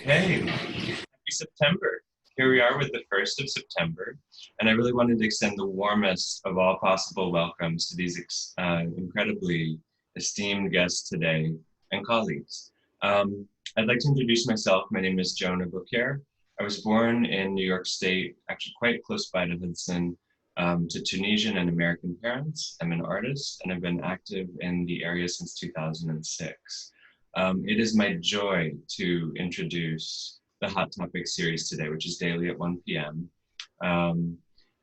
Okay, happy September. Here we are with the 1st of September, and I really wanted to extend the warmest of all possible welcomes to these incredibly esteemed guests today and colleagues. I'd like to introduce myself. My name is Jon Gray. I was born in New York State, actually quite close by to Hudson, to Tunisian and American parents. I'm an artist, and I've been active in the area since 2006. It is my joy to introduce the Hot Topic series today, which is daily at 1 p.m. I'm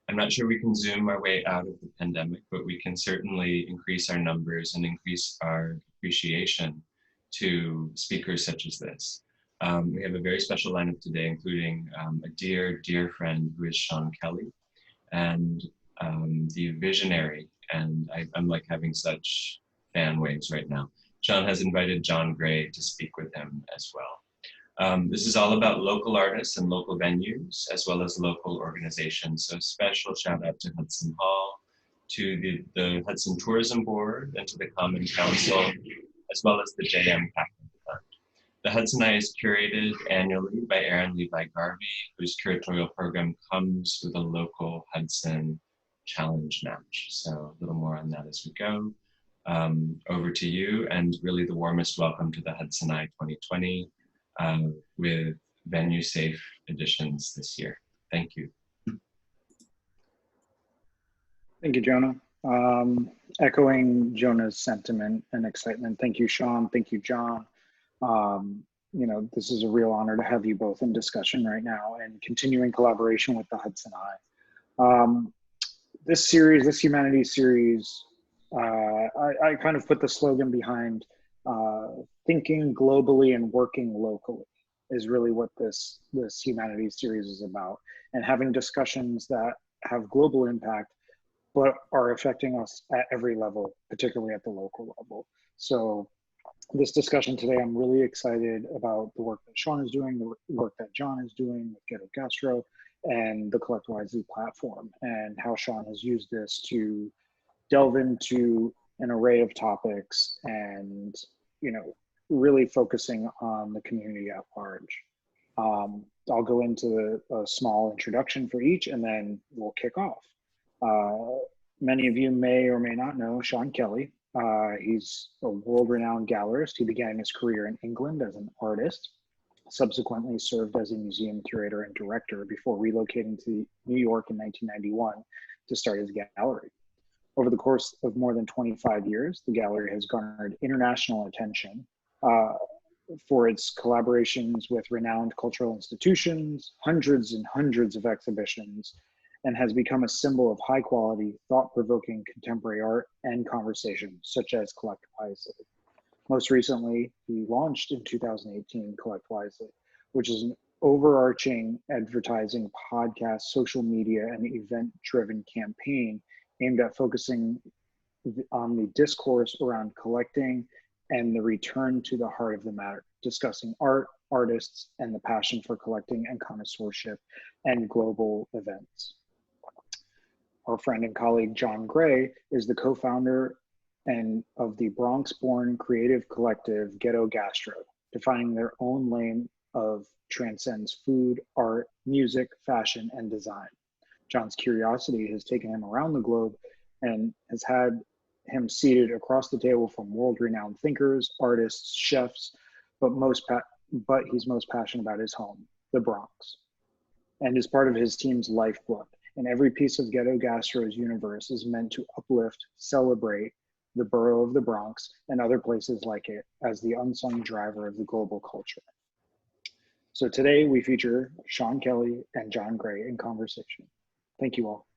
not sure we can Zoom our way out of the pandemic, but we can certainly increase our numbers and increase our appreciation to speakers such as this. We have a very special lineup today, including a dear, dear friend who is Sean Kelly, and the visionary, and I'm like having such fan waves right now. Sean has invited Jon Gray to speak with him as well. This is all about local artists and local venues, as well as local organizations. So special shout out to Hudson Hall, to the Hudson Tourism Board, and to the Common Council, as well as the JM Capital Fund. The Hudson Eye is curated annually by Aaron Levi Garvey, whose curatorial program comes with a local Hudson challenge match. So a little more on that as we go. Over to you, and really the warmest welcome to the Hudson Eye 2020 with venue safe editions this year. Thank you. Thank you, Jonah. Echoing Jonah's sentiment and excitement. Thank you, Sean. Thank you, Jon. You know, this is a real honor to have you both in discussion right now and continuing collaboration with the Hudson Eye. This series, this humanities series, I kind of put the slogan behind thinking globally and working locally is really what this humanities series is about, and having discussions that have global impact but are affecting us at every level, particularly at the local level. So this discussion today, I'm really excited about the work that Sean is doing, the work that Jon is doing with Ghetto Gastro and the Collect Wisely platform, and how Sean has used this to delve into an array of topics and, you know, really focusing on the community at large. I'll go into a small introduction for each, and then we'll kick off. Many of you may or may not know Sean Kelly. He's a world-renowned gallerist. He began his career in England as an artist, subsequently served as a museum curator and director before relocating to New York in 1991 to start his gallery. Over the course of more than 25 years, the gallery has garnered international attention for its collaborations with renowned cultural institutions, hundreds and hundreds of exhibitions, and has become a symbol of high quality, thought-provoking contemporary art and conversation, such as Collect Wisely. Most recently, he launched in 2018 Collect Wisely, which is an overarching advertising, podcast, social media, and event-driven campaign aimed at focusing on the discourse around collecting and the return to the heart of the matter, discussing art, artists, and the passion for collecting and connoisseurship and global events. Our friend and colleague Jon Gray is the co-founder and of the Bronx-born creative collective Ghetto Gastro, defining their own lane of transcends food, art, music, fashion, and design. Jon's curiosity has taken him around the globe and has had him seated across the table from world-renowned thinkers, artists, chefs, but he's most passionate about his home, the Bronx, and is part of his team's lifeblood. And every piece of Ghetto Gastro's universe is meant to uplift, celebrate the borough of the Bronx and other places like it as the unsung driver of the global culture. So today we feature Sean Kelly and Jon Gray in conversation. Thank you all.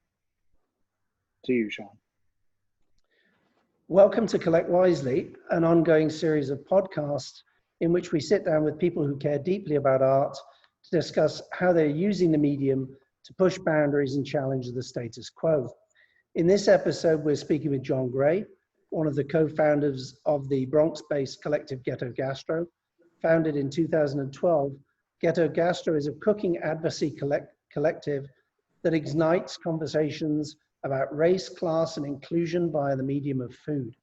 To you, Sean. Welcome to Collect Wisely, an ongoing series of podcasts in which we sit down with people who care deeply about art to discuss how they're using the medium to push boundaries and challenge the status quo. In this episode, we're speaking with Jon Gray, one of the co-founders of the Bronx-based collective Ghetto Gastro. Founded in 2012, Ghetto Gastro is a cooking advocacy collective that ignites conversations about race, class, and inclusion via the medium of food.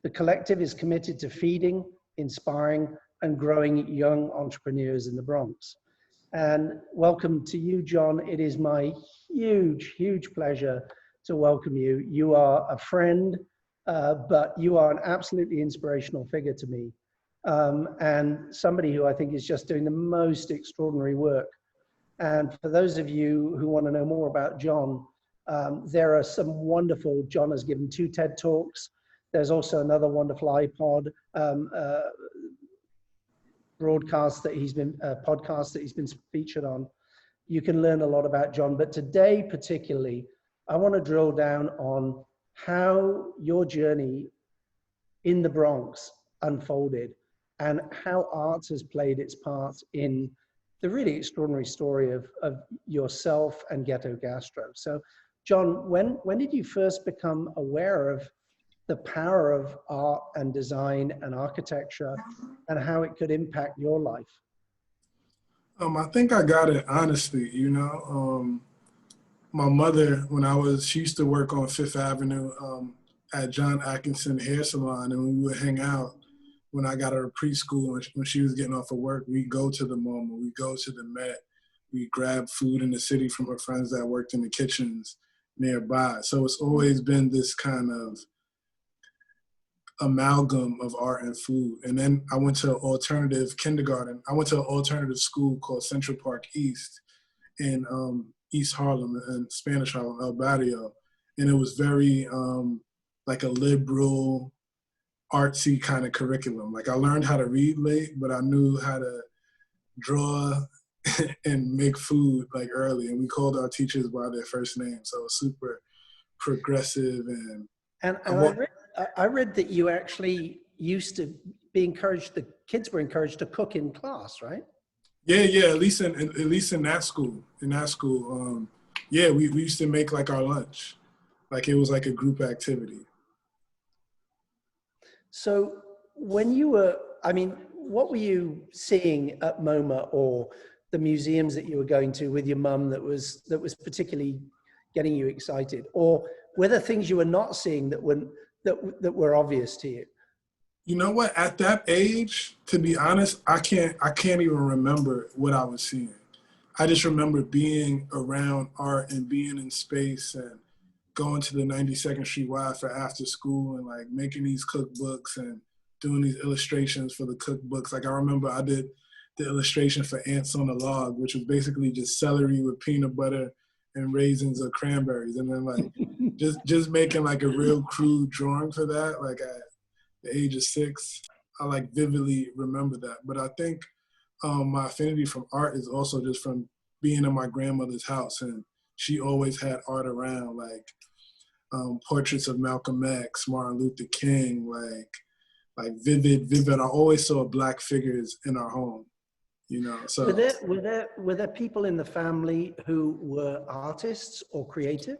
The collective is committed to feeding, inspiring, and growing young entrepreneurs in the Bronx. And welcome to you, Jon. It is my huge, huge pleasure to welcome you. You are a friend, but you are an absolutely inspirational figure to me, and somebody who I think is just doing the most extraordinary work. And for those of you who want to know more about Jon, there are some wonderful, Jon has given 2 TED Talks. There's also another wonderful iPod podcast that he's been featured on. You can learn a lot about Jon, but today particularly, I want to drill down on how your journey in the Bronx unfolded and how art has played its part in the really extraordinary story of yourself and Ghetto Gastro. So, Jon, when did you first become aware of the power of art and design and architecture and how it could impact your life? I think I got it honestly, my mother, she used to work on Fifth Avenue at John Atkinson Hair Salon, and we would hang out when I got her to preschool, when she was getting off of work. We'd go to the MoMA, we'd go to the Met, we'd grab food in the city from her friends that worked in the kitchens nearby. So it's always been this kind of amalgam of art and food. And then I went to alternative kindergarten. I went to an alternative school called Central Park East in East Harlem, and Spanish Harlem, El Barrio. And it was very like a liberal, artsy kind of curriculum. Like I learned how to read late, but I knew how to draw and make food like early. And we called our teachers by their first name. So it was super progressive. And I read that you actually used to be encouraged, the kids were encouraged to cook in class, right? Yeah, at least in that school. Yeah, we used to make like our lunch. Like it was like a group activity. So when you were, what were you seeing at MoMA or the museums that you were going to with your mum that was particularly getting you excited? Or were there things you were not seeing that were obvious to you? You know what? At that age, to be honest, I can't even remember what I was seeing. I just remember being around art and being in space and going to the 92nd Street Y for after school and like making these cookbooks and doing these illustrations for the cookbooks. Like I remember I did the illustration for Ants on a Log, which was basically just celery with peanut butter and raisins or cranberries. And then like just making like a real crude drawing for that, like at the age of 6, I like vividly remember that. But I think my affinity from art is also just from being in my grandmother's house, and she always had art around, like portraits of Malcolm X, Martin Luther King, like vivid. I always saw Black figures in our home, So were there people in the family who were artists or creative?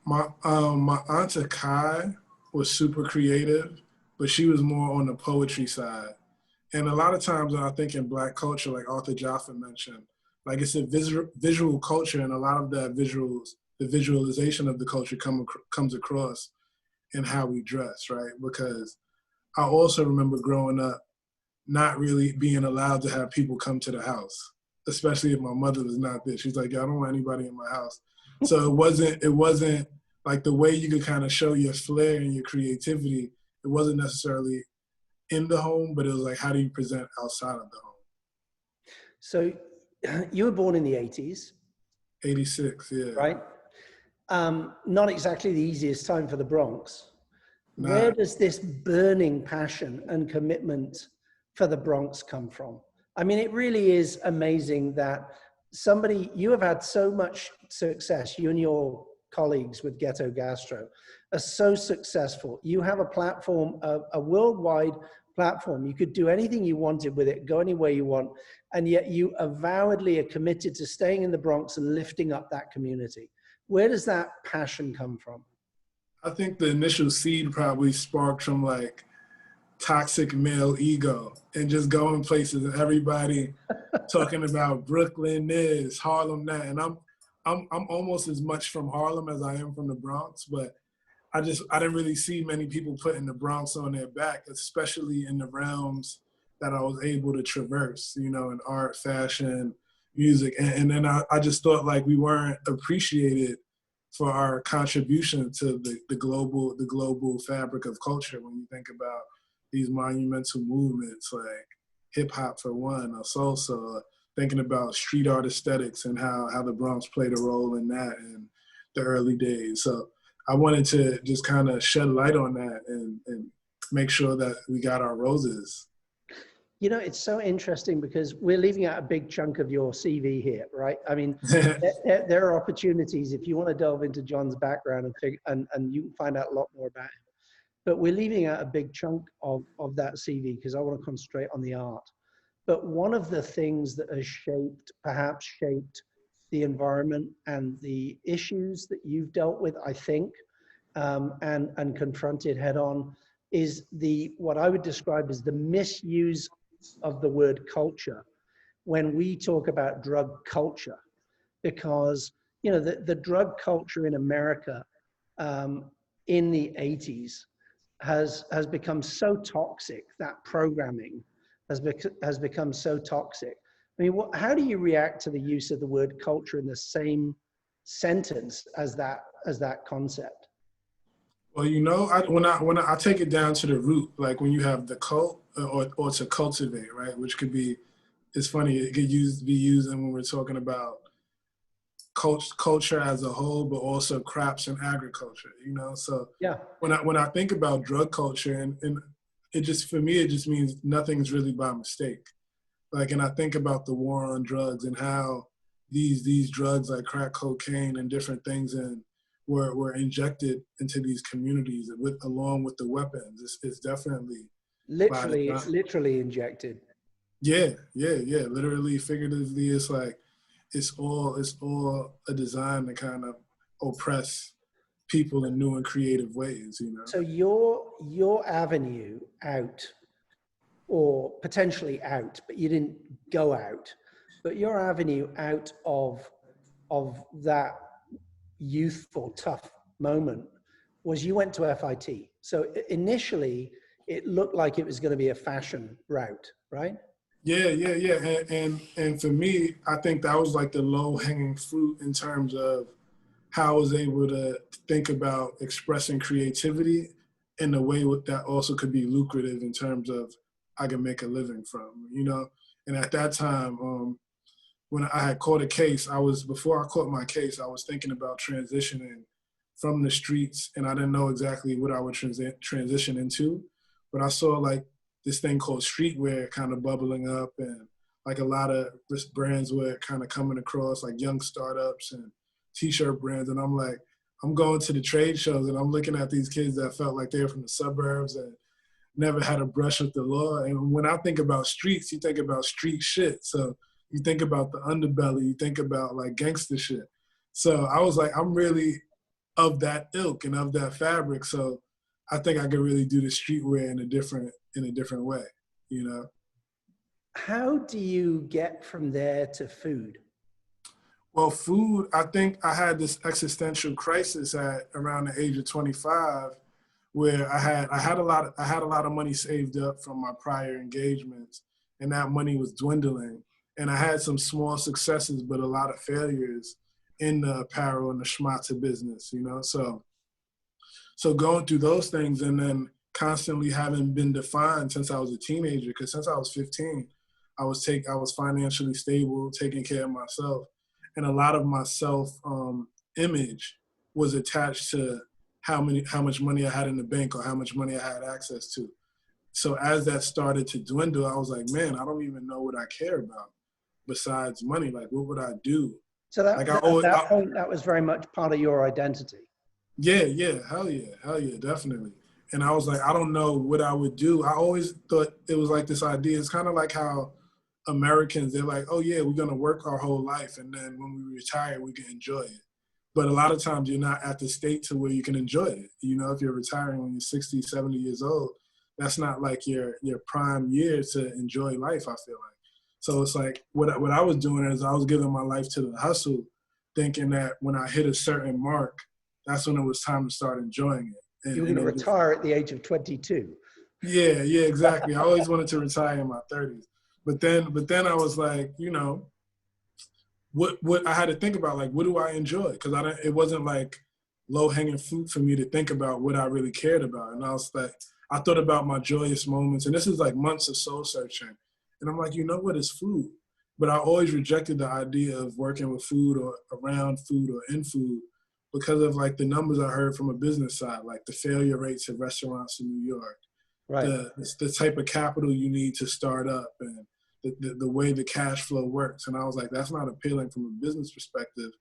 My aunt Akai was super creative, but she was more on the poetry side. And a lot of times when I think in Black culture, like Arthur Jaffa mentioned, like it's a visual culture, and a lot of that the visualization of the culture comes across in how we dress, right? Because I also remember growing up not really being allowed to have people come to the house, especially if my mother was not there. She's like, I don't want anybody in my house. So it wasn't like the way you could kind of show your flair and your creativity. It wasn't necessarily in the home, but it was like, how do you present outside of the home? So you were born in the 80s. 86, yeah. Right? Not exactly the easiest time for the Bronx. Nah. Where does this burning passion and commitment for the Bronx come from? I mean, it really is amazing that you have had so much success, you and your colleagues with Ghetto Gastro are so successful. You have a platform, a worldwide platform. You could do anything you wanted with it, go anywhere you want, and yet you avowedly are committed to staying in the Bronx and lifting up that community. Where does that passion come from? I think the initial seed probably sparked from like toxic male ego and just going places and everybody talking about Brooklyn this, Harlem that. And I'm almost as much from Harlem as I am from the Bronx, but I didn't really see many people putting the Bronx on their back, especially in the realms that I was able to traverse, you know, in art, fashion, music. And then I just thought like we weren't appreciated for our contribution to the global fabric of culture. When you think about these monumental movements like hip hop for one, or salsa, or thinking about street art aesthetics and how the Bronx played a role in that in the early days. So I wanted to just kind of shed light on that and make sure that we got our roses. You know, it's so interesting because we're leaving out a big chunk of your CV here, right? I mean, there are opportunities if you want to delve into Jon's background and you can find out a lot more about him. But we're leaving out a big chunk of that CV because I want to concentrate on the art. But one of the things that has perhaps shaped the environment and the issues that you've dealt with, I think, and confronted head on is what I would describe as the misuse of the word culture when we talk about drug culture, because you know the drug culture in America in the 80s has become so toxic. That programming has become so toxic. I mean, how do you react to the use of the word culture in the same sentence as that concept? Well, you know, when I take it down to the root, like when you have the cult or to cultivate, right? Which could be, it's funny, it could be used when we're talking about culture as a whole, but also crops and agriculture, you know? So yeah, when I think about drug culture, and it just, for me, it just means nothing's really by mistake. Like, and I think about the war on drugs and how these drugs like crack cocaine and different things were injected into these communities along with the weapons. It's definitely literally injected. Yeah. Literally, figuratively, it's like it's all a design to kind of oppress people in new and creative ways, you know. So your avenue out, or potentially out, but you didn't go out, but your avenue out of that youthful, tough moment was you went to FIT. So initially, it looked like it was going to be a fashion route, right? Yeah. And for me, I think that was like the low-hanging fruit in terms of how I was able to think about expressing creativity in a way that also could be lucrative in terms of I can make a living from, you know? And at that time, when I had caught a case, before I caught my case, I was thinking about transitioning from the streets, and I didn't know exactly what I would transition into, but I saw like this thing called streetwear kind of bubbling up, and like a lot of this brands were kind of coming across, like young startups and t-shirt brands. And I'm like, I'm going to the trade shows and I'm looking at these kids that felt like they were from the suburbs and never had a brush with the law. And when I think about streets, you think about street shit. So you think about the underbelly, you think about like gangster shit. So I was like, I'm really of that ilk and of that fabric. So I think I could really do the streetwear in a different way, you know? How do you get from there to food? Well, food, I think I had this existential crisis at around the age of 25, where I had a lot of money saved up from my prior engagements, and that money was dwindling. And I had some small successes, but a lot of failures in the apparel and the schmata business, you know? So going through those things, and then constantly having been defined since I was a teenager, because since I was 15, I was financially stable, taking care of myself. And a lot of my self image was attached to how much money I had in the bank or how much money I had access to. So as that started to dwindle, I was like, man, I don't even know what I care about besides money. Like, what would I do? So at that point, that was very much part of your identity. Yeah, hell yeah, definitely. And I was like, I don't know what I would do. I always thought it was like this idea. It's kind of like how Americans, they're like, oh yeah, we're gonna work our whole life, and then when we retire, we can enjoy it. But a lot of times you're not at the state to where you can enjoy it. You know, if you're retiring when you're 60, 70 years old, that's not like your prime year to enjoy life, I feel like. So it's like, what I was doing is I was giving my life to the hustle, thinking that when I hit a certain mark, that's when it was time to start enjoying it. And, you were going to retire at the age of 22. Yeah, yeah, exactly. I always wanted to retire in my 30s. But then I was like, what I had to think about, like, what do I enjoy? Because it wasn't like low-hanging fruit for me to think about what I really cared about. And I was like, I thought about my joyous moments, and this is like months of soul searching. And I'm like, you know what, it's food. But I always rejected the idea of working with food or around food or in food because of like the numbers I heard from a business side, like the failure rates of restaurants in New York, Right. the type of capital you need to start up, and the way the cash flow works. And I was like, that's not appealing from a business perspective.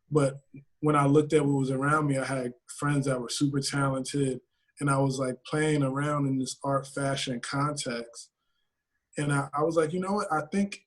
But when I looked at what was around me, I had friends that were super talented, and I was like playing around in this art fashion context. And I was like, you know what? I think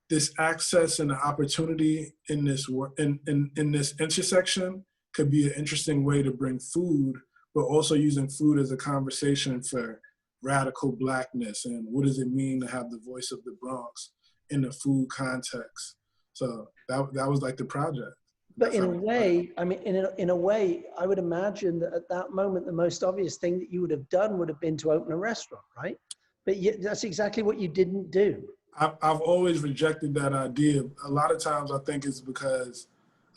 this access and the opportunity in this in this intersection could be an interesting way to bring food, but also using food as a conversation for radical Blackness and what does it mean to have the voice of the Bronx in the food context. So that was like the project. But in a way, I mean, in a way, I would imagine that at that moment, the most obvious thing that you would have done would have been to open a restaurant, right? But that's exactly what you didn't do. I've always rejected that idea. A lot of times I think it's because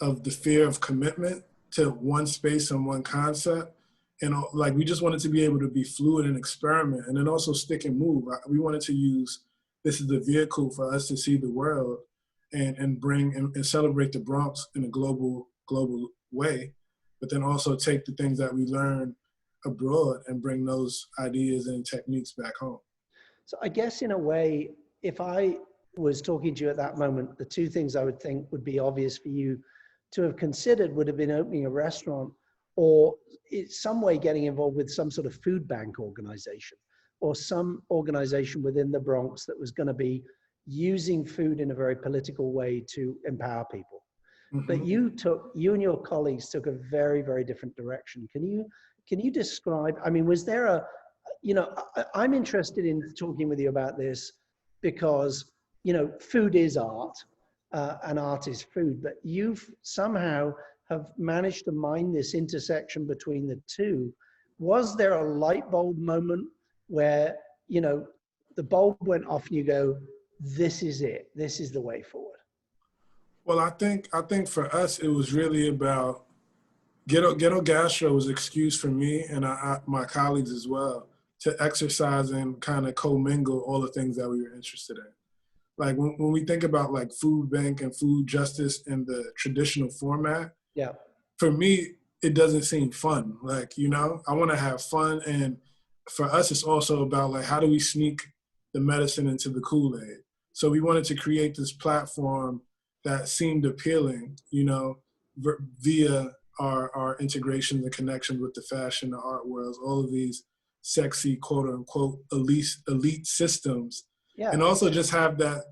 of the fear of commitment to one space and one concept. And like, we just wanted to be able to be fluid and experiment, and then also stick and move. We wanted to use this as a vehicle for us to see the world and bring and celebrate the Bronx in a global way, but then also take the things that we learn abroad and bring those ideas and techniques back home. So I guess in a way, if I was talking to you at that moment, the two things I would think would be obvious for you to have considered would have been opening a restaurant, or in some way getting involved with some sort of food bank organization, or some organization within the Bronx that was going to be using food in a very political way to empower people. Mm-hmm. But you and your colleagues took a very, very different direction. Can you describe, I mean, was there I'm interested in talking with you about this because, food is art, and art is food, but you've somehow have managed to mine this intersection between the two. Was there a light bulb moment where, the bulb went off and you go, this is it, this is the way forward? Well, I think for us, it was really about Ghetto Gastro was an excuse for me and my colleagues as well to exercise and kind of commingle all the things that we were interested in. Like when we think about like food bank and food justice in the traditional format, yeah, for me, it doesn't seem fun. Like, I want to have fun. And for us, it's also about like, how do we sneak the medicine into the Kool-Aid? So we wanted to create this platform that seemed appealing, via our integrations and connections with the fashion, the art worlds, all of these sexy, quote unquote, elite systems. Yeah. And also just have that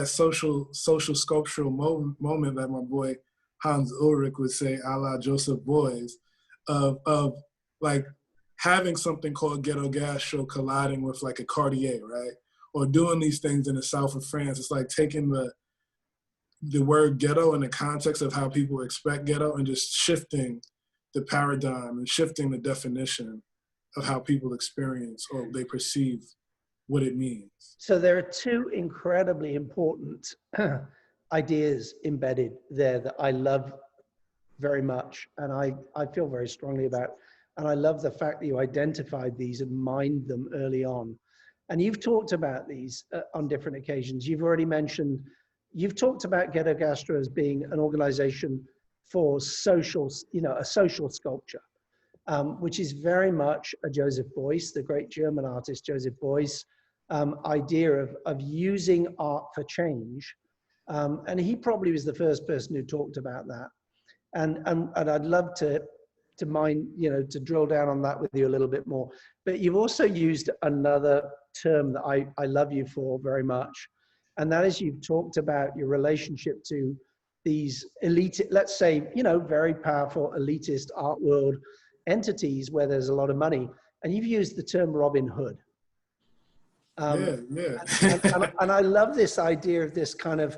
social sculptural moment that my boy Hans Ulrich would say, a la Joseph Beuys, of like having something called Ghetto Gastro colliding with like a Cartier, right? Or doing these things in the south of France. It's like taking the word ghetto in the context of how people expect ghetto and just shifting the paradigm and shifting the definition of how people experience or they perceive what it means. So there are two incredibly important ideas embedded there that I love very much, and I feel very strongly about. And I love the fact that you identified these and mined them early on. And you've talked about these on different occasions. You've talked about Ghetto Gastro as being an organization for social, a social sculpture, which is very much a Joseph Beuys, the great German artist Joseph Beuys, idea of using art for change. And he probably was the first person who talked about that. And I'd love to mine, to drill down on that with you a little bit more. But you've also used another term that I love you for very much. And that is, you've talked about your relationship to these elite, let's say, very powerful elitist art world entities where there's a lot of money. And you've used the term Robin Hood. And I love this idea of this kind of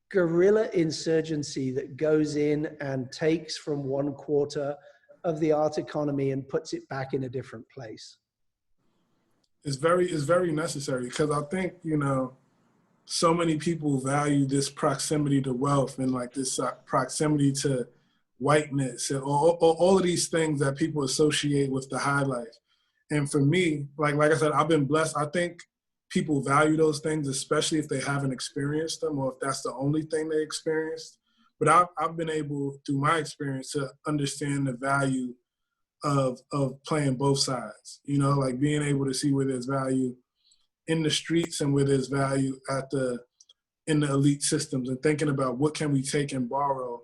guerrilla insurgency that goes in and takes from one quarter of the art economy and puts it back in a different place. It's very necessary, because I think, you know, so many people value this proximity to wealth and like this proximity to whiteness and all of these things that people associate with the high life. And for me, like I said, I've been blessed. I think people value those things, especially if they haven't experienced them or if that's the only thing they experienced. But I've been able, through my experience, to understand the value of playing both sides, you know, like being able to see where there's value in the streets and where there's value in the elite systems, and thinking about what can we take and borrow,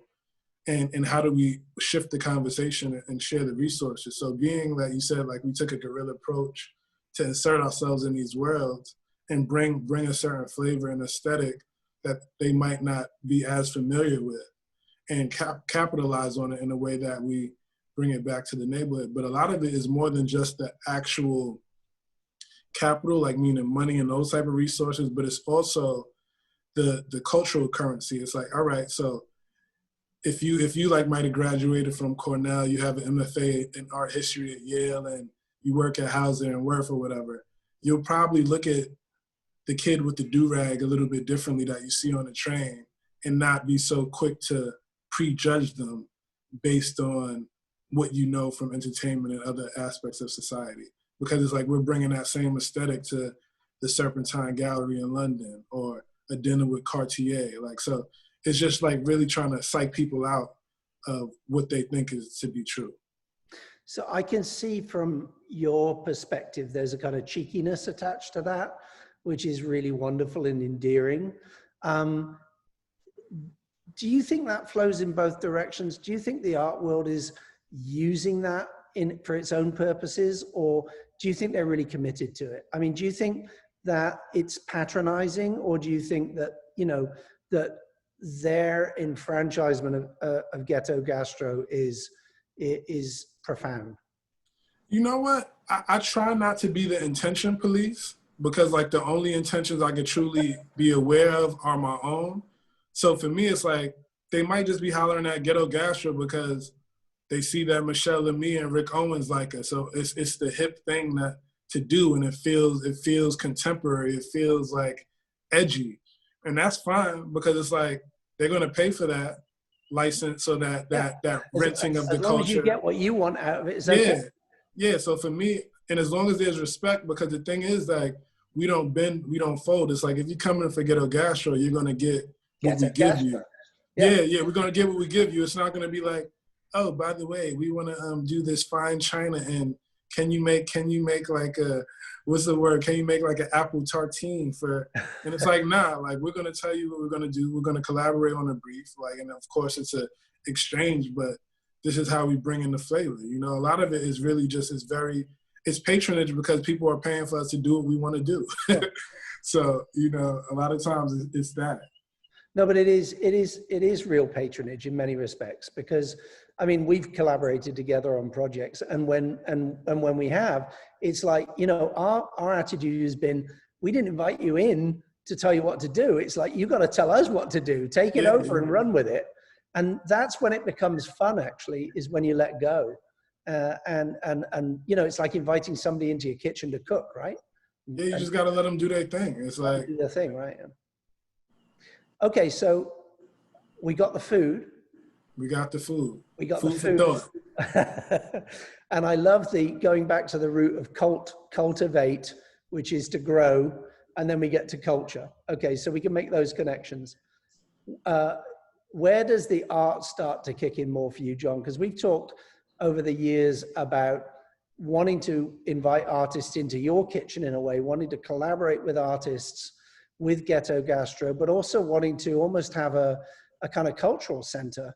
and how do we shift the conversation and share the resources. So being that you said, like, we took a guerrilla approach to insert ourselves in these worlds and bring a certain flavor and aesthetic that they might not be as familiar with, and capitalize on it in a way that we bring it back to the neighborhood. But a lot of it is more than just the actual capital, like meaning money and those type of resources, but it's also the cultural currency. It's like, all right, so if you like might have graduated from Cornell, you have an MFA in art history at Yale, and you work at Hauser and Worth or whatever, you'll probably look at the kid with the do-rag a little bit differently that you see on the train, and not be so quick to prejudge them based on what you know from entertainment and other aspects of society. Because it's like we're bringing that same aesthetic to the Serpentine Gallery in London or a dinner with Cartier. Like, so it's just like really trying to psych people out of what they think is to be true. So I can see from your perspective, there's a kind of cheekiness attached to that, which is really wonderful and endearing. Do you think that flows in both directions? Do you think the art world is using that for its own purposes, or do you think they're really committed to it? I mean, do you think that it's patronizing, or do you think that, you know, that their enfranchisement of Ghetto Gastro is profound? You know what? I try not to be the intention police, because like the only intentions I can truly be aware of are my own. So for me, it's like they might just be hollering at Ghetto Gastro because they see that Michelle and me and Rick Owens like us. So it's the hip thing to do, and it feels contemporary. It feels like edgy, and that's fine, because it's like they're gonna pay for that license, so that rinsing of the culture. As long as you get what you want out of it, it's okay. Yeah. So for me, and as long as there's respect, because the thing is, like, we don't bend, we don't fold. It's like if you come in for Ghetto Gastro, you're gonna get what we give you. Yeah, we're gonna get what we give you. It's not gonna be like, oh, by the way, we want to do this fine china, and can you make like a, what's the word? Can you make like an apple tartine for? And it's like, nah, like we're gonna tell you what we're gonna do. We're gonna collaborate on a brief, like, and of course it's a exchange, but this is how we bring in the flavor. You know, a lot of it is really just it's patronage, because people are paying for us to do what we want to do. Yeah. So, you know, a lot of times it's that. No, but it is real patronage in many respects, because I mean, we've collaborated together on projects, and when we have, it's like, you know, our attitude has been, we didn't invite you in to tell you what to do. It's like, you got to tell us what to do, take it over and run with it. And that's when it becomes fun, actually, is when you let go. And you know, it's like inviting somebody into your kitchen to cook, right? Yeah, you just got to let them do their thing. It's like, do their thing, right? Okay, so we got the food. We got the food. We got the food. And I love going back to the root of cultivate, which is to grow, and then we get to culture. Okay, so we can make those connections. Where does the art start to kick in more for you, Jon? Because we've talked over the years about wanting to invite artists into your kitchen in a way, wanting to collaborate with artists with Ghetto Gastro, but also wanting to almost have a kind of cultural center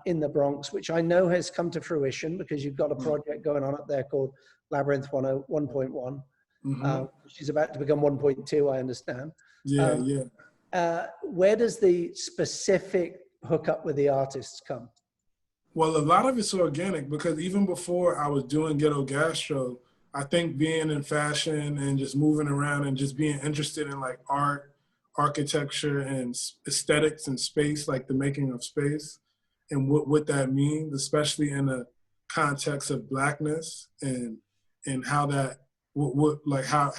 in the Bronx, which I know has come to fruition, because you've got a project going on up there called Labyrinth 1.1, which is about to become 1.2, I understand. Where does the specific hookup with the artists come? Well, a lot of it's organic, because even before I was doing Ghetto Gastro, I think being in fashion and just moving around and just being interested in like art, architecture, and aesthetics and space, like the making of space and what that means, especially in the context of Blackness and how that like how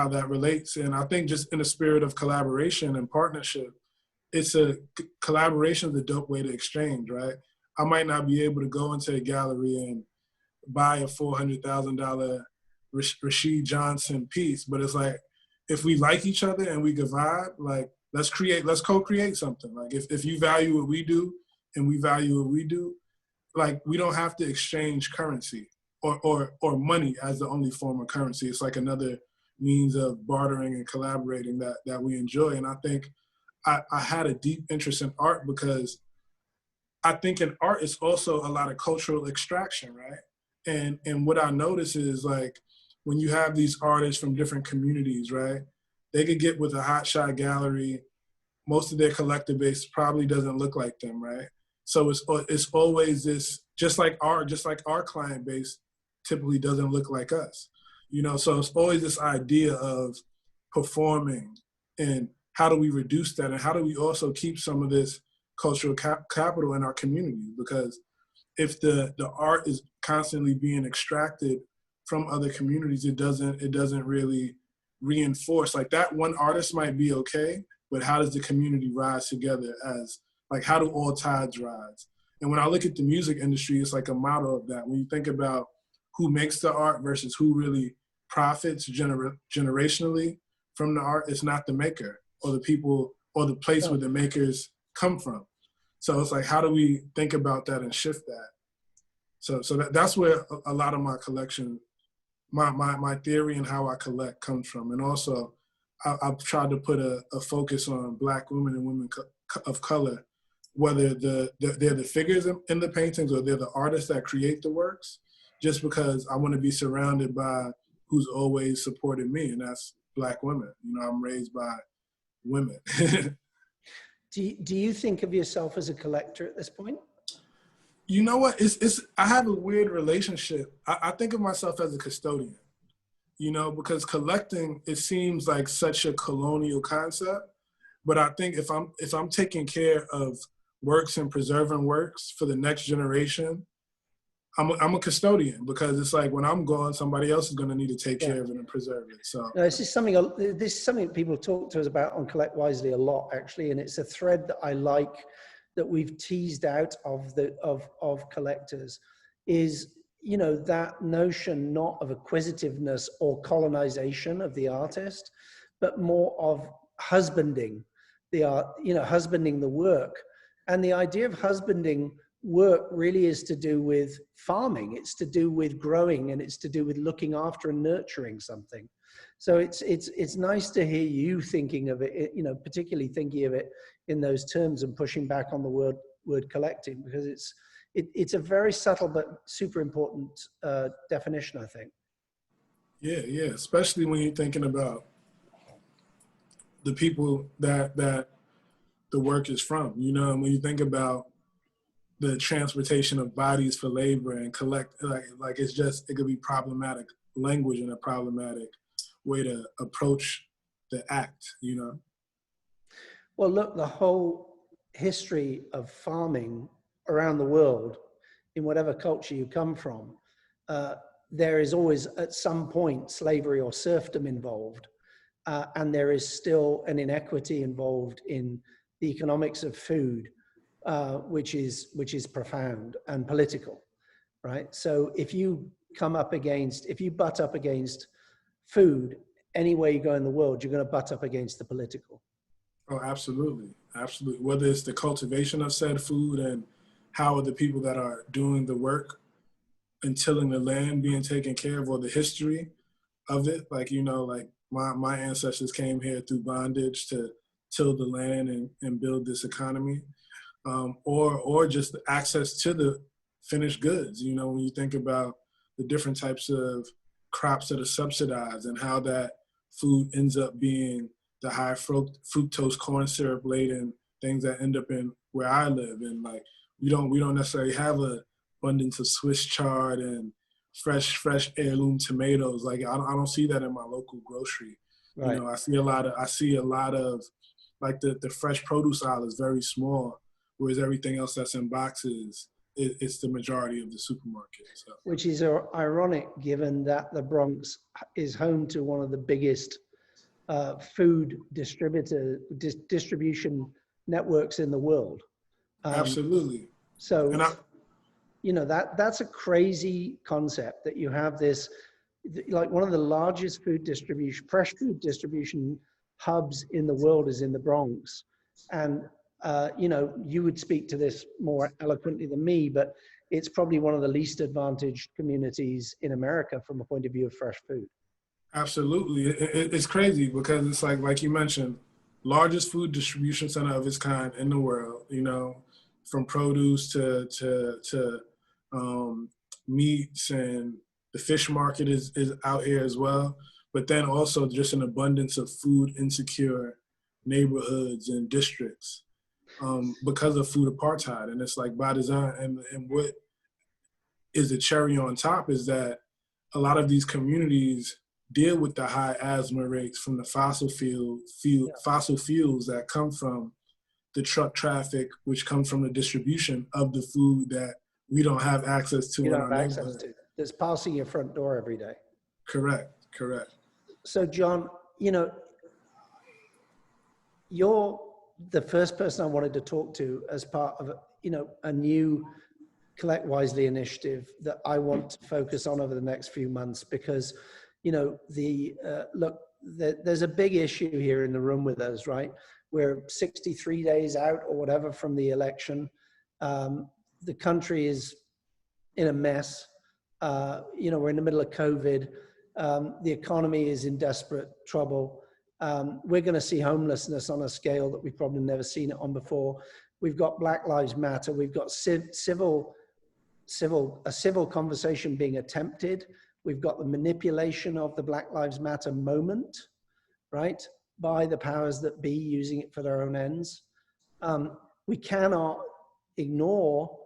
that relates. And I think just in the spirit of collaboration and partnership, collaboration is a dope way to exchange, right? I might not be able to go into a gallery and buy a $400,000 Rashid Johnson piece, but it's like, if we like each other and we can vibe, like, let's co-create something. Like, if you value what we do and we value what we do, like, we don't have to exchange currency or money as the only form of currency. It's like another means of bartering and collaborating that we enjoy. And I think I had a deep interest in art because I think in art it's also a lot of cultural extraction, right? And what I notice is, like, when you have these artists from different communities, right, they could get with a hotshot gallery. Most of their collector base probably doesn't look like them, right? So it's always this, just like our client base typically doesn't look like us, you know. So it's always this idea of performing, and how do we reduce that, and how do we also keep some of this cultural capital in our communities? Because if the art is constantly being extracted from other communities, it doesn't really reinforce. Like, that one artist might be okay, but how does the community rise together? As, like, how do all tides rise? And when I look at the music industry, it's like a model of that. When you think about who makes the art versus who really profits generationally from the art, it's not the maker or the people or the place where the makers come from. So it's like, how do we think about that and shift that? So that's where a lot of my collection, my theory and how I collect comes from. And also, I've tried to put a focus on Black women and women of color, whether they're the figures in the paintings or they're the artists that create the works, just because I want to be surrounded by who's always supported me, and that's Black women. You know, I'm raised by women. Do you think of yourself as a collector at this point? You know what? I have a weird relationship. I think of myself as a custodian, you know, because collecting, it seems like such a colonial concept. But I think if I'm taking care of works and preserving works for the next generation, I'm a custodian, because it's like, when I'm gone, somebody else is going to need to take care of it and preserve it. So no, this is something people talk to us about on Collect Wisely a lot, actually, and it's a thread that I like, that we've teased out of collectors, is, you know, that notion not of acquisitiveness or colonization of the artist, but more of husbanding the art, you know, husbanding the work. And the idea of husbanding work really is to do with farming. It's to do with growing, and it's to do with looking after and nurturing something. So it's nice to hear you thinking of it, you know, particularly thinking of it in those terms and pushing back on the word collecting, because it's a very subtle but super important definition, I think. Yeah, especially when you're thinking about the people that the work is from, you know, and when you think about the transportation of bodies for labor and collect, like it's just, it could be problematic language and a problematic way to approach the act, you know? Well, look, the whole history of farming around the world, in whatever culture you come from, there is always at some point slavery or serfdom involved. And there is still an inequity involved in the economics of food, which is profound and political, right? So if you butt up against food, anywhere you go in the world, you're going to butt up against the political. Oh, absolutely. Absolutely. Whether it's the cultivation of said food and how are the people that are doing the work and tilling the land being taken care of, or the history of it. Like, you know, like my ancestors came here through bondage to till the land and build this economy. Or just the access to the finished goods. You know, when you think about the different types of crops that are subsidized and how that food ends up being the high fructose corn syrup laden things that end up in where I live. And like, we don't necessarily have an abundance of Swiss chard and fresh heirloom tomatoes. Like, I don't see that in my local grocery. Right. You know, I see a lot of like the fresh produce aisle is very small, whereas everything else that's in boxes it's the majority of the supermarket. So. Which is ironic, given that the Bronx is home to one of the biggest food distribution networks in the world. Absolutely. So, and you know, that's a crazy concept that you have this, like one of the largest fresh food distribution hubs in the world is in the Bronx. And, you know, you would speak to this more eloquently than me, but it's probably one of the least advantaged communities in America from a point of view of fresh food. Absolutely. It's crazy because it's like you mentioned, largest food distribution center of its kind in the world, you know, from produce to meats, and the fish market is out here as well. But then also just an abundance of food insecure neighborhoods and districts because of food apartheid. And it's like by design. And what is the cherry on top is that a lot of these communities deal with the high asthma rates from the fossil fuels that come from the truck traffic, which comes from the distribution of the food that we don't have access to in our neighborhood. That's passing your front door every day. Correct. So John, you know, you're the first person I wanted to talk to as part of, you know, a new Collect Wisely initiative that I want to focus on over the next few months, because, you know, there's a big issue here in the room with us, right? We're 63 days out or whatever from the election. The country is in a mess. You know, we're in the middle of COVID. The economy is in desperate trouble. We're going to see homelessness on a scale that we've probably never seen it on before. We've got Black Lives Matter. We've got a civil conversation being attempted. We've got the manipulation of the Black Lives Matter moment, right, by the powers that be using it for their own ends. We cannot ignore,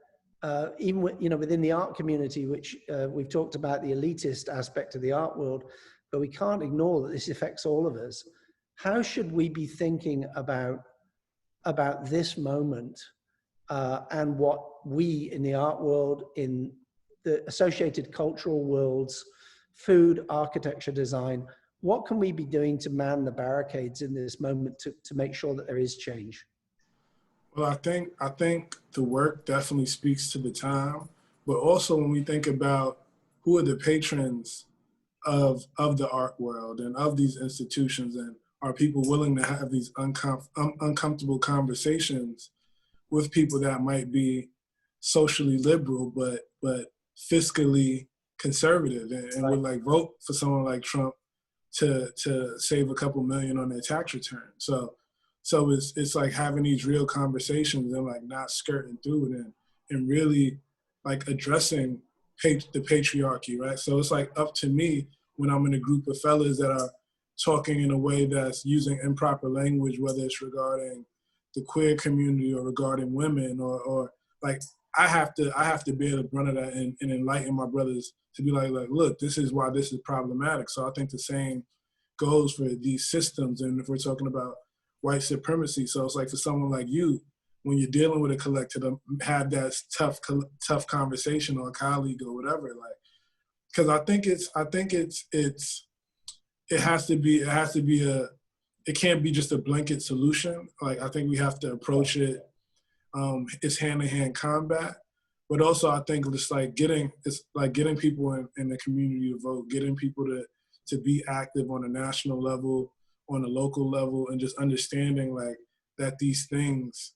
even you know, within the art community, which we've talked about the elitist aspect of the art world, but we can't ignore that this affects all of us. How should we be thinking about this moment and what we in the art world, in the associated cultural worlds, food, architecture, design, what can we be doing to man the barricades in this moment to make sure that there is change? Well, I think the work definitely speaks to the time, but also when we think about who are the patrons of the art world and of these institutions, and are people willing to have these uncomfortable conversations with people that might be socially liberal but fiscally conservative and would like vote for someone like Trump to save a couple million on their tax return. So it's like having these real conversations and like not skirting through it and really like addressing the patriarchy, right? So it's like up to me when I'm in a group of fellas that are talking in a way that's using improper language, whether it's regarding the queer community or regarding women or like I have to be able to run it and enlighten my brothers to be like, look, this is why this is problematic. So I think the same goes for these systems. And if we're talking about white supremacy, so it's like for someone like you, when you're dealing with a collective, to have that tough conversation or a colleague or whatever, like, because I think it has to be it can't be just a blanket solution. Like I think we have to approach it. It's hand-to-hand combat, but also I think it's like getting people in the community to vote, getting people to be active on a national level, on a local level, and just understanding like that these things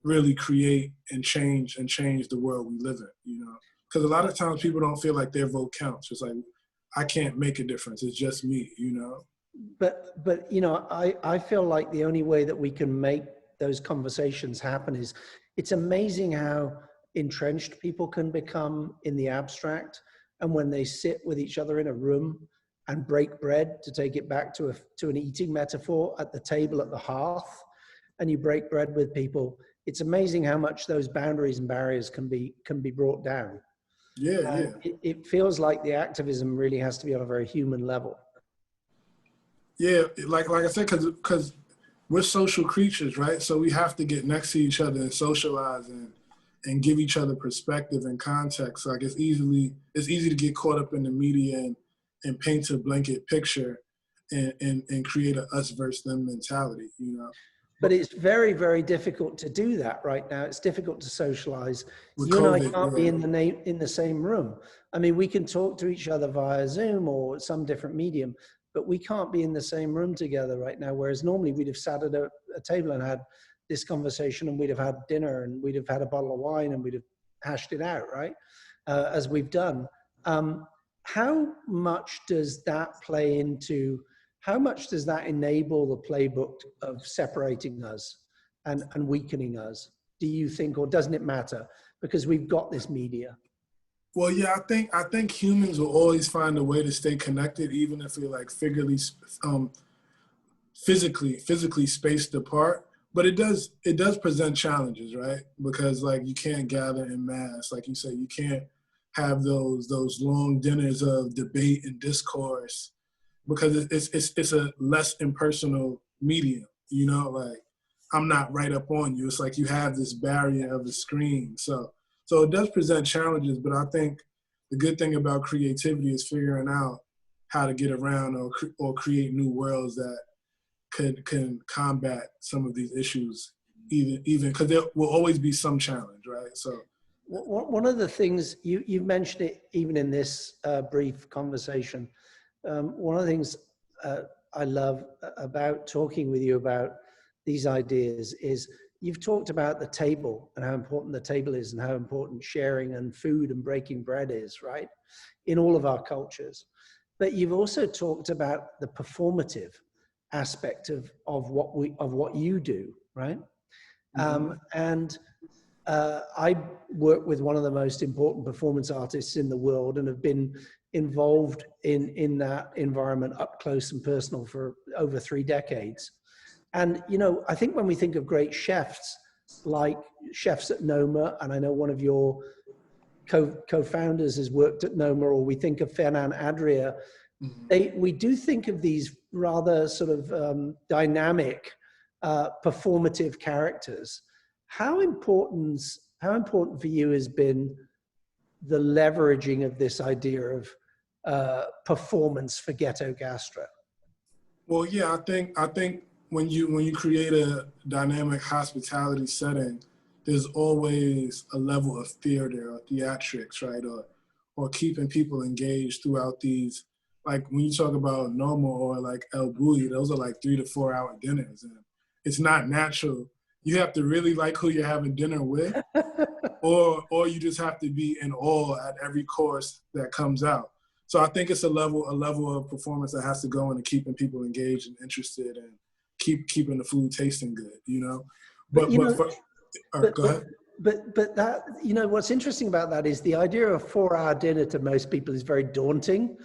really create and change the world we live in, you know? Because a lot of times people don't feel like their vote counts. It's like, I can't make a difference. It's just me, you know? But you know, I feel like the only way that we can make those conversations happen is, it's amazing how entrenched people can become in the abstract. And when they sit with each other in a room and break bread, to take it back to an eating metaphor, at the table at the hearth, and you break bread with people, it's amazing how much those boundaries and barriers can be brought down. Yeah. It feels like the activism really has to be on a very human level. Yeah, like I said, because we're social creatures, right? So we have to get next to each other and socialize and give each other perspective and context. Like it's easy to get caught up in the media and paint a blanket picture and create a us versus them mentality, you know. But it's very, very difficult to do that right now. It's difficult to socialize. With You and I COVID, can't yeah. be in the same room. I mean, we can talk to each other via Zoom or some different medium, but we can't be in the same room together right now. Whereas normally we'd have sat at a table and had this conversation, and we'd have had dinner, and we'd have had a bottle of wine, and we'd have hashed it out, right? As we've done. How much does that play into, how much does that enable the playbook of separating us and weakening us, do you think, or doesn't it matter because we've got this media? Well, yeah, I think humans will always find a way to stay connected, even if we're like physically spaced apart. But it does present challenges, right? Because like you can't gather in mass, like you said, you can't have those long dinners of debate and discourse, because it's a less impersonal medium, you know, like I'm not right up on you. It's like you have this barrier of a screen. So it does present challenges, but I think the good thing about creativity is figuring out how to get around or create new worlds that can combat some of these issues, even because there will always be some challenge, right? So one of the things you've mentioned it even in this brief conversation. One of the things I love about talking with you about these ideas is you've talked about the table and how important the table is and how important sharing and food and breaking bread is, right? In all of our cultures. But you've also talked about the performative aspect of what you do, right? Mm-hmm. I work with one of the most important performance artists in the world and have been involved in that environment up close and personal for over 3 decades. And, you know, I think when we think of great chefs, like chefs at Noma, and I know one of your co-founders has worked at Noma, or we think of Fernan Adria, we do think of these rather sort of dynamic, performative characters. How important for you has been the leveraging of this idea of performance for Ghetto Gastro? Well, yeah, I think when you create a dynamic hospitality setting, there's always a level of theater or theatrics, right? Or keeping people engaged throughout these. Like when you talk about Noma or like El Bulli, those are like 3 to 4 hour dinners, and it's not natural. You have to really like who you're having dinner with, or you just have to be in awe at every course that comes out. So I think it's a level of performance that has to go into keeping people engaged and interested and keeping the food tasting good, you know. But go ahead. But that, you know, what's interesting about that is the idea of a 4-hour dinner to most people is very daunting.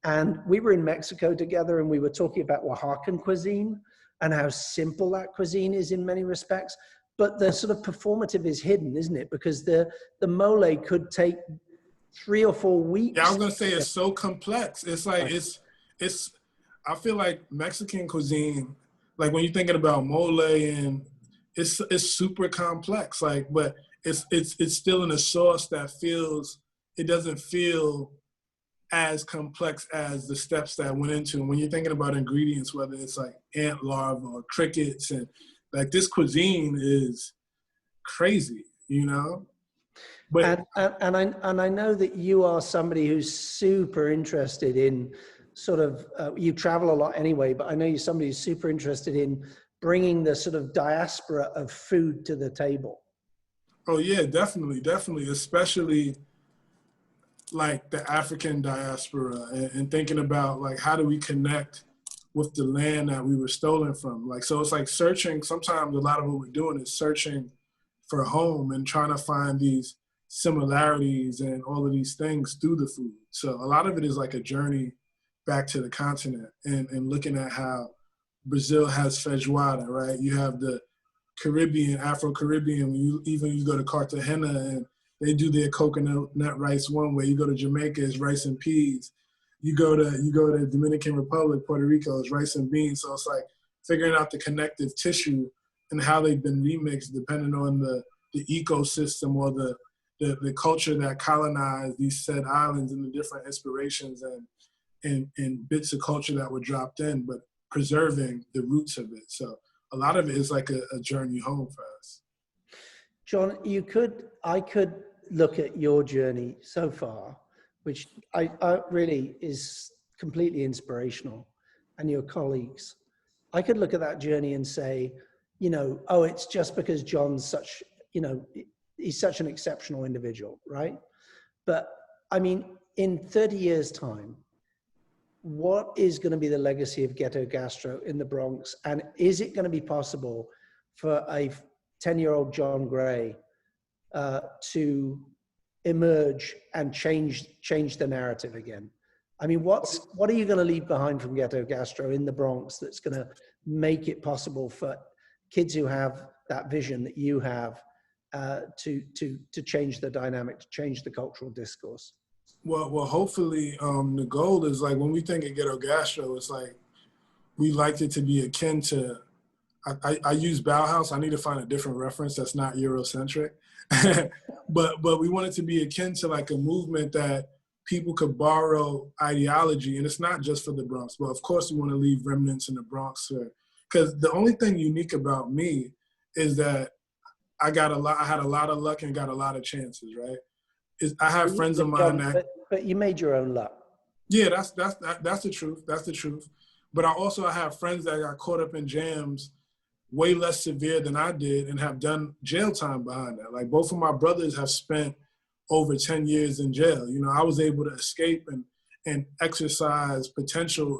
And we were in Mexico together and we were talking about Oaxacan cuisine and how simple that cuisine is in many respects. But the sort of performative is hidden, isn't it? Because the mole could take 3 or 4 weeks. Yeah, I was gonna say it's so complex. It's like it's I feel like Mexican cuisine, like when you're thinking about mole, and it's super complex. Like, but it's still in a sauce that it doesn't feel as complex as the steps that went into. And when you're thinking about ingredients, whether it's like ant larvae or crickets, and like this cuisine is crazy, you know. But and I know that you are somebody who's super interested in sort of you travel a lot anyway, but I know you're somebody who's super interested in bringing the sort of diaspora of food to the table. Oh yeah, definitely, especially like the African diaspora, and thinking about like how do we connect with the land that we were stolen from. Like, so it's like searching, sometimes a lot of what we're doing is searching for home and trying to find these similarities and all of these things through the food. So a lot of it is like a journey back to the continent and looking at how Brazil has feijoada, right? You have the Caribbean, Afro-Caribbean, when you go to Cartagena and they do their coconut rice one way. You go to Jamaica, it's rice and peas. You go to Dominican Republic, Puerto Rico, it's rice and beans. So it's like figuring out the connective tissue and how they've been remixed depending on the ecosystem or the culture that colonized these said islands and the different inspirations and bits of culture that were dropped in, but preserving the roots of it. So a lot of it is like a journey home for us. Jon, I could look at your journey so far, which I really is completely inspirational, and your colleagues. I could look at that journey and say, you know, oh, it's just because Jon's such, you know, he's such an exceptional individual, right? But I mean, in 30 years' time, what is going to be the legacy of Ghetto Gastro in the Bronx? And is it going to be possible for a 10-year-old Jon Gray to emerge and change the narrative again? I mean, what are you going to leave behind from Ghetto Gastro in the Bronx that's going to make it possible for kids who have that vision that you have to change the dynamic, to change the cultural discourse? Well, hopefully the goal is like when we think of Ghetto Gastro, it's like we like it to be akin to, I use Bauhaus. I need to find a different reference that's not Eurocentric. but we want it to be akin to like a movement that people could borrow ideology, and it's not just for the Bronx. But of course, we want to leave remnants in the Bronx, because the only thing unique about me is that I had a lot of luck and got a lot of chances, right? I have friends of mine that. But you made your own luck. Yeah, that's the truth. That's the truth. But I have friends that got caught up in jams way less severe than I did and have done jail time behind that. Like both of my brothers have spent over 10 years in jail. You know, I was able to escape and exercise potential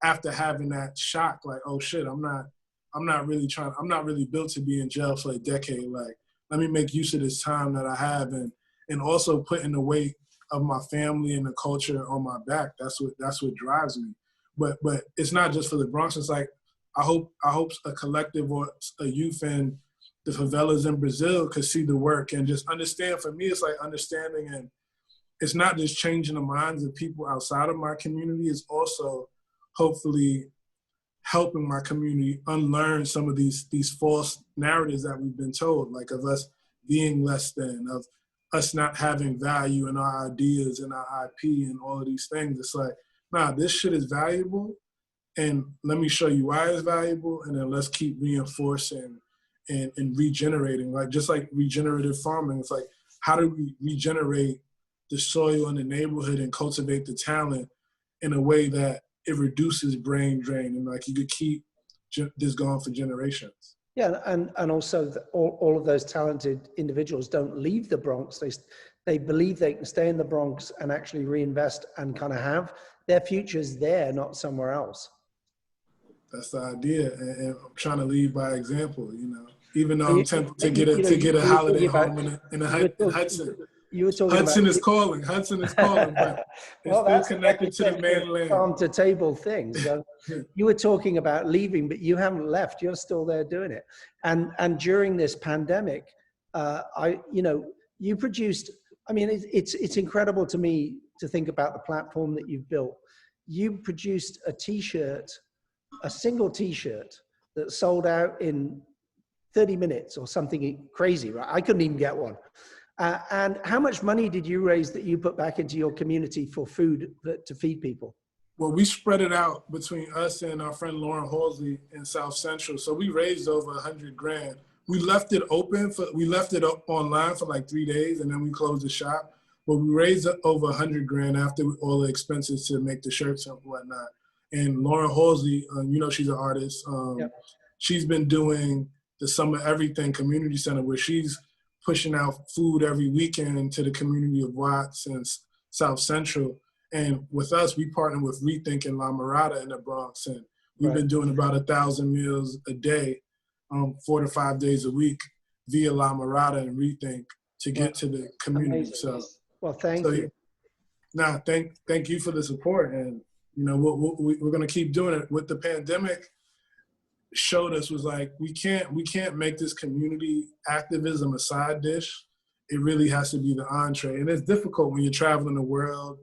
after having that shock. Like, oh shit, I'm not really built to be in jail for a decade. Like, let me make use of this time that I have and also putting the weight of my family and the culture on my back. That's what drives me. But it's not just for the Bronx. It's like, I hope a collective or a youth in the favelas in Brazil could see the work and just understand. For me, it's like understanding, and it's not just changing the minds of people outside of my community. It's also hopefully helping my community unlearn some of these false narratives that we've been told, like of us being less than, of us not having value in our ideas and our IP and all of these things. It's like, nah, this shit is valuable. And let me show you why it's valuable, and then let's keep reinforcing and regenerating. Like just like regenerative farming, it's like, how do we regenerate the soil in the neighborhood and cultivate the talent in a way that it reduces brain drain, and like you could keep this going for generations. Yeah, and also all of those talented individuals don't leave the Bronx. They believe they can stay in the Bronx and actually reinvest and kind of have their futures there, not somewhere else. That's the idea, and I'm trying to lead by example. You know, even though I'm tempted to get a holiday home in Hudson. You were talking Hudson about, is calling. Hudson is calling, but it's still connected to the mainland. Farm to table things. So you were talking about leaving, but you haven't left. You're still there doing it. And during this pandemic, you produced. I mean, it's incredible to me to think about the platform that you've built. You produced a T-shirt, a single T-shirt that sold out in 30 minutes or something crazy, right? I couldn't even get one. And how much money did you raise that you put back into your community for food to feed people? Well, we spread it out between us and our friend Lauren Halsey in South Central. So we raised over 100 grand. We left it open we left it up online for like 3 days, and then we closed the shop. But we raised over 100 grand after all the expenses to make the shirts and whatnot. And Lauren Halsey, she's an artist. Yep. She's been doing the Summer Everything Community Center, where she's pushing out food every weekend to the community of Watts and South Central. And with us, we partner with Rethink and La Mirada in the Bronx. And we've been doing about 1,000 meals a day, 4 to 5 days a week via La Mirada and Rethink to get to the community. Amazing. So, well, thank you. Nah, thank you for the support. And, we're going to keep doing it. With the pandemic, showed us was like, we can't make this community activism a side dish. It really has to be the entree. And it's difficult when you're traveling the world,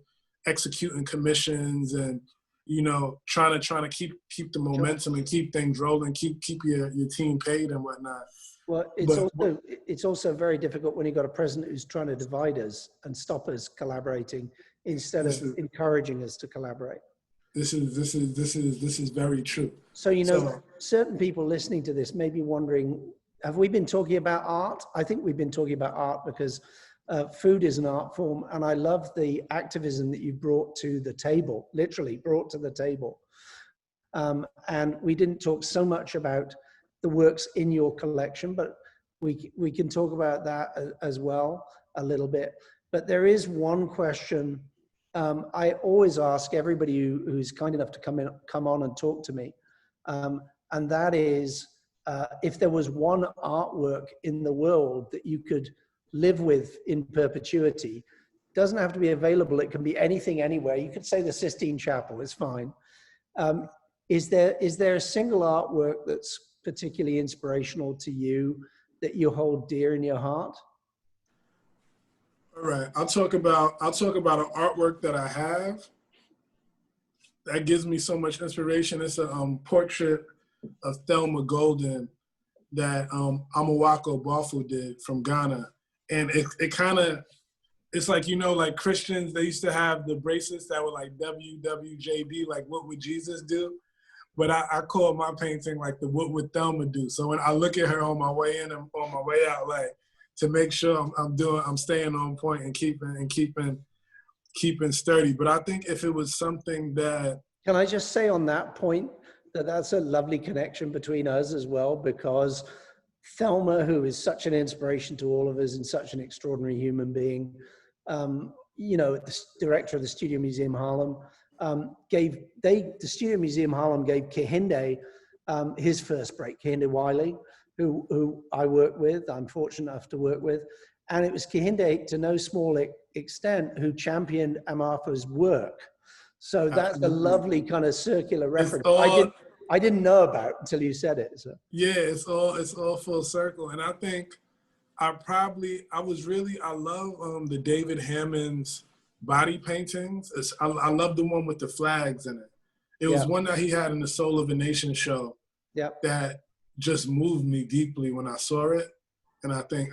executing commissions and, you know, trying to keep the momentum and keep things rolling, keep your team paid and whatnot. Well, it's also very difficult when you've got a president who's trying to divide us and stop us collaborating instead of encouraging us to collaborate. This is very true. So, you know, certain people listening to this may be wondering, have we been talking about art? I think we've been talking about art because food is an art form, and I love the activism that you brought to the table, literally brought to the table. And we didn't talk so much about the works in your collection, but we can talk about that as well a little bit. But there is one question I always ask everybody who's kind enough to come on and talk to me, and that is, if there was one artwork in the world that you could live with in perpetuity, doesn't have to be available, it can be anything, anywhere. You could say the Sistine Chapel, it's fine. Is there a single artwork that's particularly inspirational to you that you hold dear in your heart? All right, I'll talk about an artwork that I have that gives me so much inspiration. It's a portrait of Thelma Golden that Amawako Bafo did from Ghana. And it kind of, it's like, you know, like Christians, they used to have the bracelets that were like WWJD, like what would Jesus do? But I call my painting like the what would Thelma do? So when I look at her on my way in and on my way out, like to make sure I'm staying on point and keeping sturdy. But I think if it was something that, can I just say on that point that that's a lovely connection between us as well, because Thelma, who is such an inspiration to all of us and such an extraordinary human being, you know, the director of the Studio Museum Harlem, the Studio Museum Harlem gave Kehinde his first break, Kehinde Wiley, who I work with, I'm fortunate enough to work with. And it was Kehinde, to no small extent, who championed Amafa's work. So that's a lovely kind of circular reference. I didn't know about until you said it. So. Yeah, it's all full circle. And I think I love the David Hammond's body paintings. I love the one with the flags in it. It was one that he had in the Soul of a Nation show that just moved me deeply when I saw it. And I think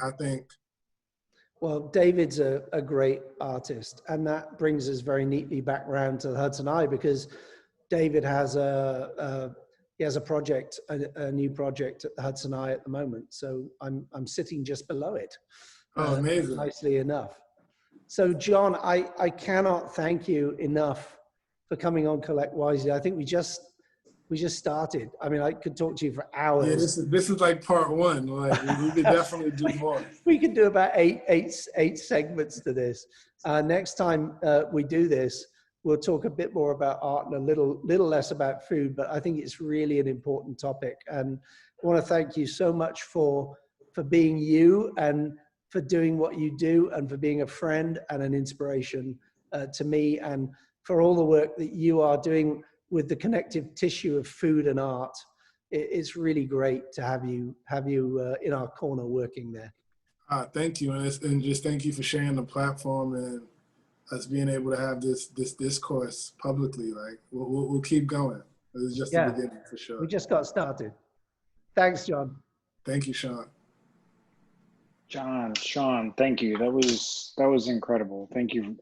well, David's a great artist, and that brings us very neatly back around to the Hudson Eye, because David has a project, a new project at the Hudson Eye at the moment. So I'm sitting just below it. Oh, amazing! Nicely enough. So John, I cannot thank you enough for coming on Collect Wisely. I think we just started. I mean, I could talk to you for hours. Yeah, this is like part one. Like we could definitely do more. We could do about eight segments to this. Next time we do this, we'll talk a bit more about art and a little less about food. But I think it's really an important topic, and I want to thank you so much for being you and for doing what you do, and for being a friend and an inspiration to me, and for all the work that you are doing with the connective tissue of food and art. It's really great to have you in our corner working there. Thank you, and just thank you for sharing the platform and us being able to have this discourse publicly. Like we'll keep going. It's just the beginning for sure. We just got started. Thanks, John. Thank you, Sean. Sean, thank you. That was incredible. Thank you.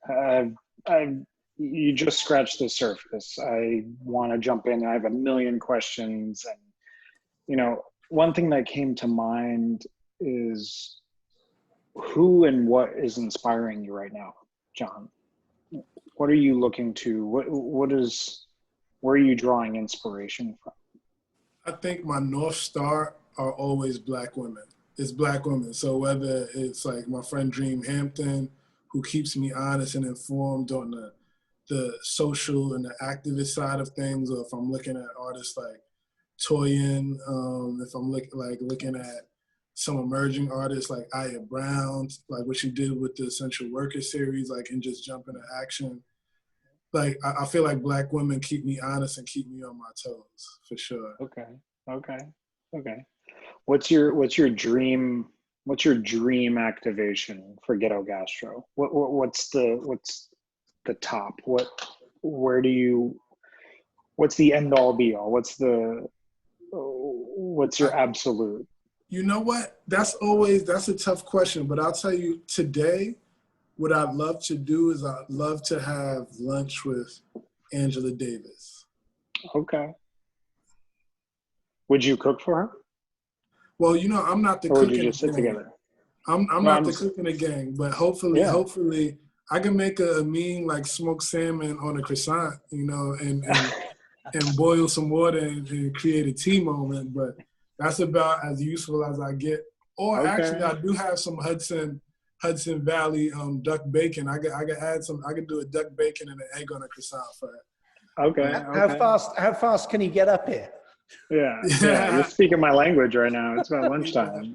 You just scratched the surface. I want to jump in. I have a million questions, and you know, one thing that came to mind is who and what is inspiring you right now, John? What are you looking to? Where are you drawing inspiration from? I think my North Star are always Black women. It's Black women. So whether it's like my friend Dream Hampton, who keeps me honest and informed on the social and the activist side of things, or if I'm looking at artists like Toyin, if I'm looking at some emerging artists like Aya Brown, like what she did with the Essential Worker series, like, and just jump into action. Like, I feel like Black women keep me honest and keep me on my toes, for sure. Okay. What's your dream activation for Ghetto Gastro? What's the top? Where do you what's the end all be all? What's your absolute? You know what? That's a tough question, but I'll tell you today, what I'd love to do is I'd love to have lunch with Angela Davis. Okay. Would you cook for her? Well, you know, I'm not the or cook would you in just the sit gang. together? I'm No, not I'm the just- cook in the gang, but hopefully I can make a mean like smoked salmon on a croissant, you know, and boil some water and create a tea moment. But that's about as useful as I get. Or Okay. actually, I do have some Hudson Valley duck bacon. I could add some. I could do a duck bacon and an egg on a croissant for it. Okay. How fast can you get up here? Yeah. You're speaking my language right now. It's about lunchtime.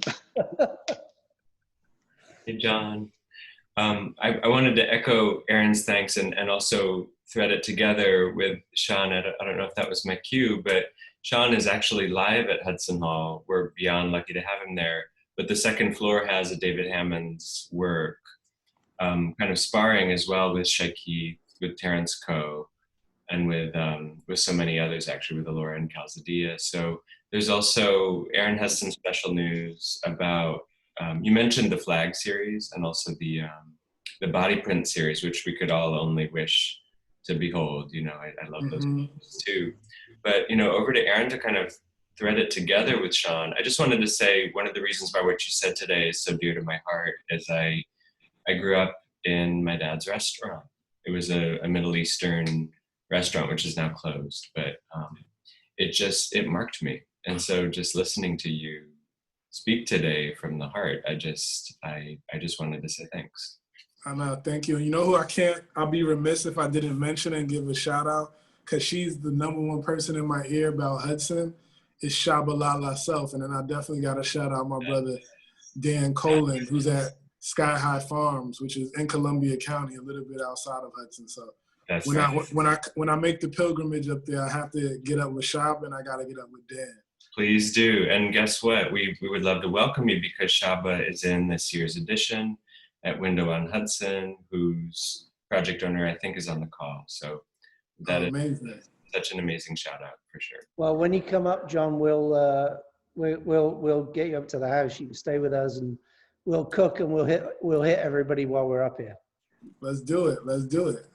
Hey, John. I wanted to echo Aaron's thanks and also thread it together with Sean. I don't know if that was my cue, but Sean is actually live at Hudson Hall. We're beyond lucky to have him there. But the second floor has a David Hammond's work, kind of sparring as well with Shaikh, with Terrence Coe, and with so many others, actually, with Alora and Calzadilla. So there's also, Aaron has some special news about, you mentioned the Flag series and also the Body Print series, which we could all only wish to behold. You know, I love those movies too. But, you know, over to Aaron to kind of thread it together with Sean. I just wanted to say one of the reasons why what you said today is so dear to my heart is I grew up in my dad's restaurant. It was a Middle Eastern restaurant, which is now closed, but it marked me. And so just listening to you speak today from the heart, I just wanted to say thanks. I know, thank you. And you know who I'll be remiss if I didn't mention and give a shout out, because she's the #1 person in my ear about Hudson, is Shabalala Self. And then I definitely got to shout out my brother, Dan Colin, who's at Sky High Farms, which is in Columbia County, a little bit outside of Hudson. So when I make the pilgrimage up there, I have to get up with Shaba and I got to get up with Dan. Please do. And guess what? We would love to welcome you because Shaba is in this year's edition at Window on Hudson, whose project owner I think is on the call. So that is such an amazing shout out for sure. Well, when you come up, John, we'll get you up to the house. You can stay with us, and we'll cook and we'll hit everybody while we're up here. Let's do it. Let's do it.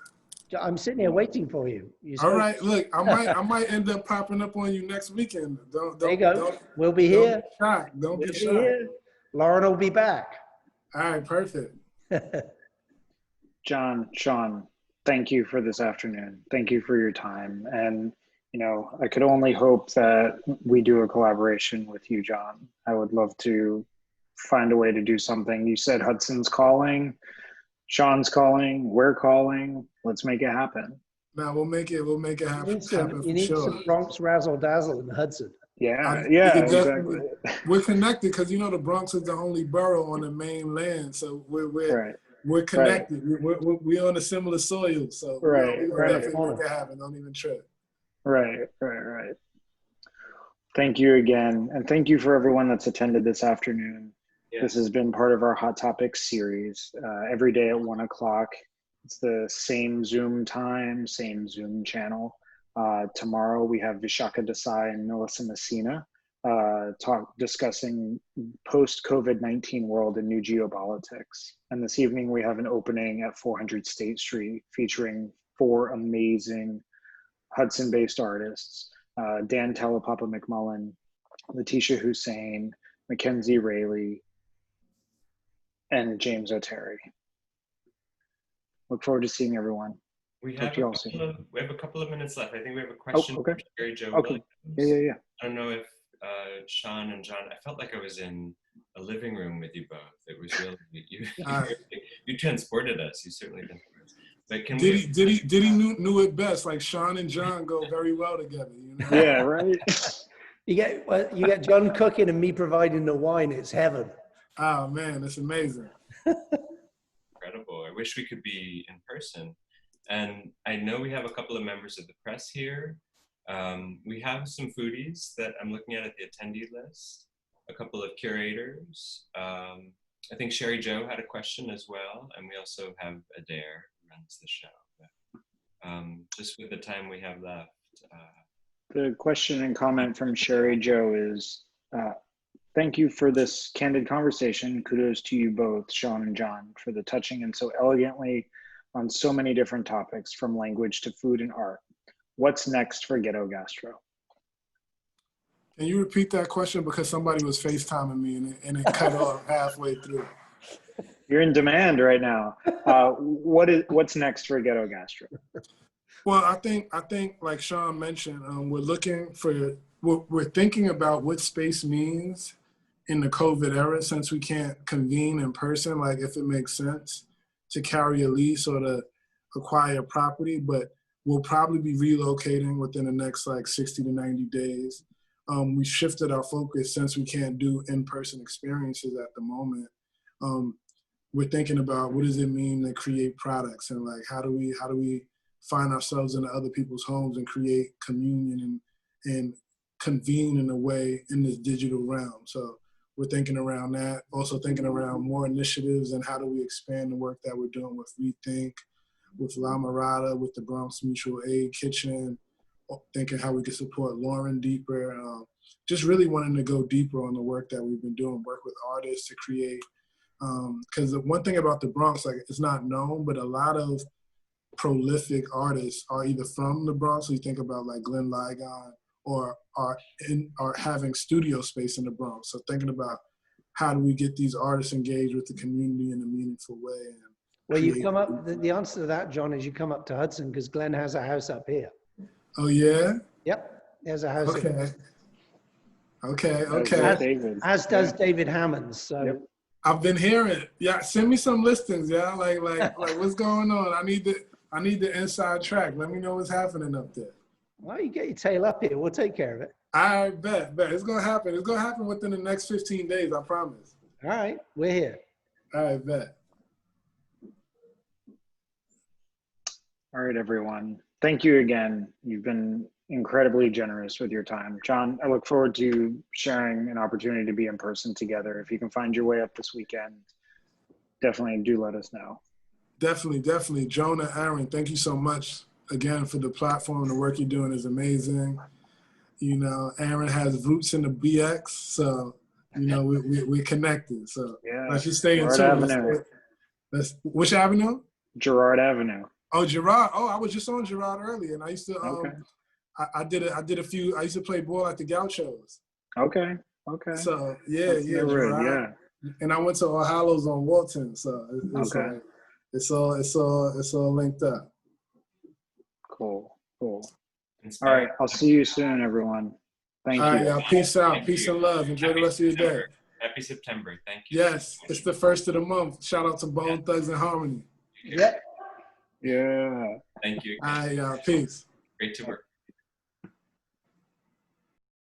I'm sitting here waiting for you. All right, look, I might end up popping up on you next weekend. There you go. We'll be here. Don't be shy. Lauren will be back. All right, perfect. John, Sean, thank you for this afternoon. Thank you for your time. And, you know, I could only hope that we do a collaboration with you, John. I would love to find a way to do something. You said Hudson's calling, Sean's calling, we're calling. Let's make it happen. No, we'll make it happen. You need some Bronx razzle dazzle in Hudson. Yeah, exactly. exactly. We're connected because you know the Bronx is the only borough on the mainland, so we're connected. Right. We're on a similar soil, so we'll definitely make it happen. Don't even trip. Right. Thank you again, and thank you for everyone that's attended this afternoon. Yeah. This has been part of our Hot Topics series. Every day at 1 o'clock. It's the same Zoom time, same Zoom channel. Tomorrow we have Vishaka Desai and Melissa Messina discussing post-COVID-19 world and new geopolitics. And this evening we have an opening at 400 State Street featuring 4 amazing Hudson-based artists, Dan Telepapa McMullen, Letitia Hussein, Mackenzie Rayleigh, and James O'Terry. Look forward to seeing everyone. We have a couple of minutes left. I think we have a question from Sherry Jo Williams. Yeah. I don't know if Sean and John, I felt like I was in a living room with you both. It was really, you transported us. You certainly did. But did he knew it best? Like Sean and John go very well together. You know? Yeah, right. You get John cooking and me providing the wine. It's heaven. Oh man, that's amazing. Incredible. I wish we could be in person. And I know we have a couple of members of the press here. We have some foodies that I'm looking at the attendee list, a couple of curators. I think Sherry Jo had a question as well. And we also have Adair who runs the show. But, just with the time we have left, The question and comment from Sherry Joe is, thank you for this candid conversation. Kudos to you both, Sean and John, for the touching and so elegantly on so many different topics, from language to food and art. What's next for Ghetto Gastro? Can you repeat that question, because somebody was FaceTiming me and it cut off halfway through? You're in demand right now. What's next for Ghetto Gastro? Well, I think like Sean mentioned, we're thinking about what space means in the COVID era, since we can't convene in person, like if it makes sense to carry a lease or to acquire property, but we'll probably be relocating within the next like 60 to 90 days. We shifted our focus, since we can't do in-person experiences at the moment. We're thinking about what does it mean to create products, and like how do we find ourselves in other people's homes and create communion and convene in a way in this digital realm. So we're thinking around that. Also thinking around more initiatives and how do we expand the work that we're doing with Rethink, with La Mirada, with the Bronx Mutual Aid Kitchen, thinking how we could support Lauren deeper. Just really wanting to go deeper on the work that we've been doing, work with artists to create. Because the one thing about the Bronx, like it's not known, but a lot of prolific artists are either from the Bronx, so you think about like Glenn Ligon, or are having studio space in the Bronx. So thinking about how do we get these artists engaged with the community in a meaningful way. And well, you come up, the answer to that, John, is you come up to Hudson, because Glenn has a house up here. Oh yeah? Yep, there's a house. Okay. Okay. As does David Hammond. So yep. I've been hearing. Yeah, send me some listings. Yeah, like what's going on? I need the inside track. Let me know what's happening up there. Well, you get your tail up here. We'll take care of it. I bet. It's gonna happen. It's gonna happen within the next 15 days. I promise. All right, we're here. All right, bet. All right, everyone. Thank you again. You've been incredibly generous with your time. John, I look forward to sharing an opportunity to be in person together. If you can find your way up this weekend, definitely do let us know. Definitely. Jonah, Aaron, thank you so much again for the platform. The work you're doing is amazing. You know, Aaron has roots in the BX, so, you know, we're connected. So yeah, let's just stay in tune. Avenue. Which avenue? Gerard Avenue. Oh, Gerard. Oh, I was just on Gerard earlier, and I used to, okay. I did a few, I used to play ball at the Gauchos. Okay. So, yeah, Gerard. Yeah. And I went to All Hallows on Walton, so it's all linked up. Cool. All right, I'll see you soon, everyone. Thank you. All right, y'all. Peace out. Peace and love. Enjoy the rest of your day. Happy September. Thank you. Yes, it's the first of the month. Shout out to Bone Thugs and Harmony. Yeah. Yeah. Thank you. All right, y'all. Peace. Great to work.